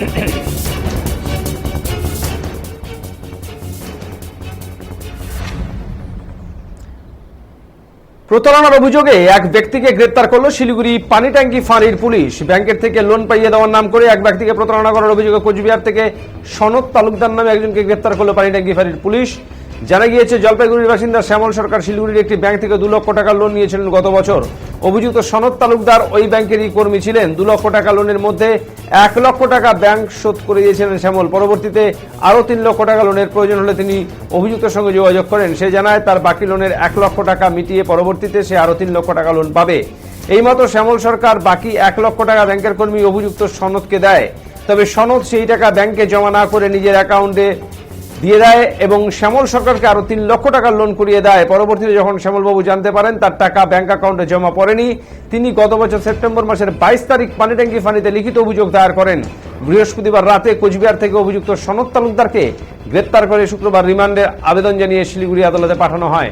প্রতারণার অভিযোগে এক ব্যক্তিকে গ্রেপ্তার করল শিলিগুড়ি পানিট্যাঙ্কি ফাঁড়ির পুলিশ। ব্যাংকের থেকে লোন পাইয়ে দেওয়ার নাম করে এক ব্যক্তিকে প্রতারণা করার অভিযোগে কোচবিহার থেকে সনদ তালুকদার নামে একজনকে গ্রেপ্তার করল পানিট্যাঙ্কি ফাঁড়ির পুলিশ। জানা গিয়েছে, জলপাইগুড়ির বাসিন্দা শ্যামল সরকার শিলিগুড়ির একটি ব্যাংক থেকে 2 লক্ষ টাকা লোন নিয়েছিলেন গত বছর। অভিযুক্ত সনদ তালুকদার ওই ব্যাংকেরই কর্মী ছিলেন। 2 লক্ষ টাকা লোনের মধ্যে 1 লক্ষ টাকা ব্যাংক শোধ করে দিয়েছিলেন শ্যামল। পরবর্তীতে আরও 3 লক্ষ টাকা লোনের প্রয়োজন হলে তিনি অভিযুক্তের সঙ্গে যোগাযোগ করেন। সে জানায় তার বাকি লোনের 1 লক্ষ টাকা মিটিয়ে পরবর্তীতে সে আরও 3 লক্ষ টাকা লোন পাবে। এই মতো শ্যামল সরকার বাকি 1 লক্ষ টাকা ব্যাংকের কর্মী অভিযুক্ত সনদকে দেয়। তবে সনদ সেই টাকা ব্যাংকে জমা না করে নিজের অ্যাকাউন্টে দিয়ে দেয় এবং শ্যামল সরকারকে আরো 3 লক্ষ টাকার লোন করিয়ে দেয়। পরবর্তীতে যখন শ্যামলবাবু জানতে পারেন তার টাকা ব্যাংক অ্যাকাউন্টে জমা পড়েনি, তিনি গত বছর সেপ্টেম্বর মাসের 22 তারিখ পানিট্যাঙ্কি ফাঁড়িতে লিখিত অভিযোগ দায়ের করেন। বৃহস্পতিবার রাতে কোচবিহার থেকে অভিযুক্ত সনদ তালুকদারকে গ্রেপ্তার করে শুক্রবার রিমান্ডের আবেদন জানিয়ে শিলিগুড়ি আদালতে পাঠানো হয়।